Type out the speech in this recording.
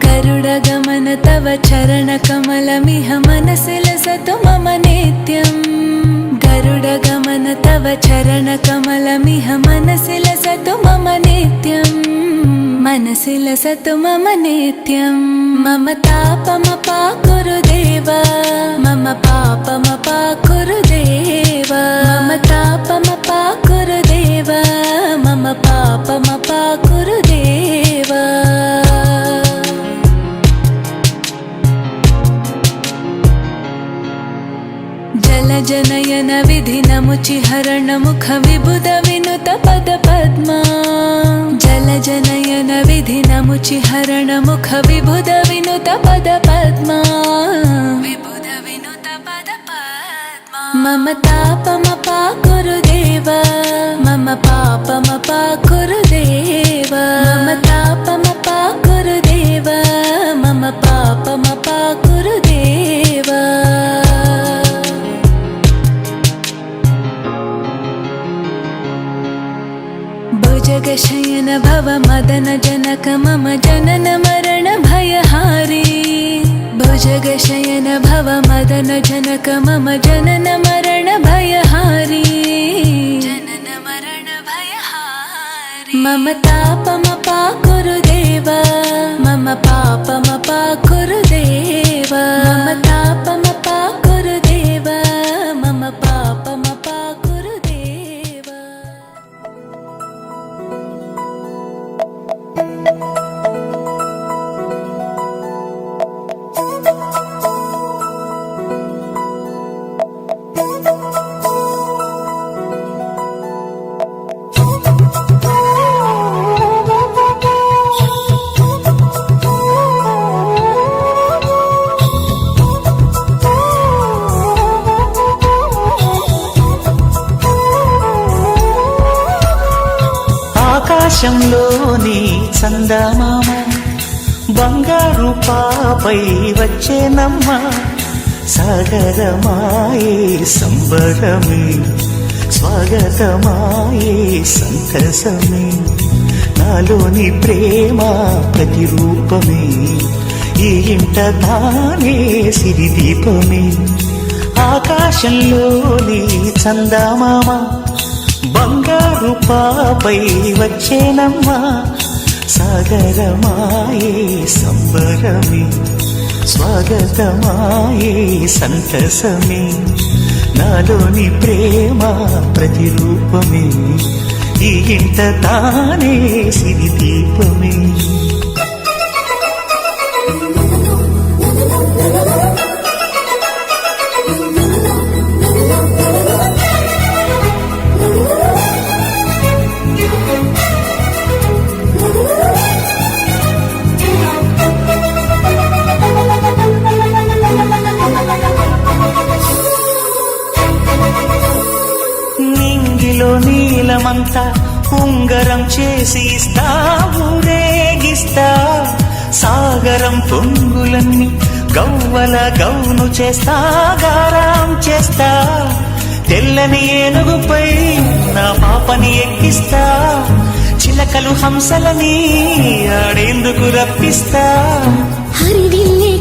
गरुडगमन तव चरणकमलमिह मनसि लसतु मम नित्यम् गरुडगमन तव चरणकमलमिह मनसि लसतु मम नित्यम् मनसि लसतु मम नित्यम् मम तापमपाकुरु देव मम पापमपाकुरु देव मम तापमपाकुरु देव मम पापमपाकुरु देव जलजनयन विधिनमुचिहरण मुख विबुध विनुत पद पद्मा जलजनयन विधिनमुचिहरण मुख विबुध विनुत पद पद्मा विबुध विनुत पद पद्मा मम तापमपाकुरु देव मम पापमपाकुरु देव मम तापमपाकुरु देव मम पापमपाकुरु देव भुजगशयन भव मदन जनक मम जनन मरण भयहारी भुजगशयन भव मदन जनक मम जनन मरण भयहारी जनन मरण भयहारी मम तापमपाकुरु देव मम पापमपाकुरु देव मम तापमपाकुरु देव मम पापमपाकुरु देव ఆకాశంలోని చందమామ బంగారు పాపై వచ్చేనమ్మ సాగరమాయే సంబరమే స్వాగతమాయే సంతసమే నాలోని ప్రేమ ప్రతిరూపమే ఈ ఇంట తానే సిరిదీపమే ఆకాశంలోని చందమామ బంగారు పాపై వచ్చేనమ్మా సాగరమాయే సంబరమే స్వాగతమాయే సంతసమే నాలోని ప్రేమ ప్రతిరూపమే ఈ ఇంట తానే సిరిదీపమే నీలమంతా ఉంగరం చేసి ఇస్తా ఊరేగిస్తా సాగరం పొంగులన్నీ గవ్వల గౌను చేస్తా గారం చేస్తా తెల్లని ఏనుగుపై నా పాపని ఎక్కిస్తా చిలకలు హంసలని ఆడేందుకు రప్పిస్తా హరివిల్లే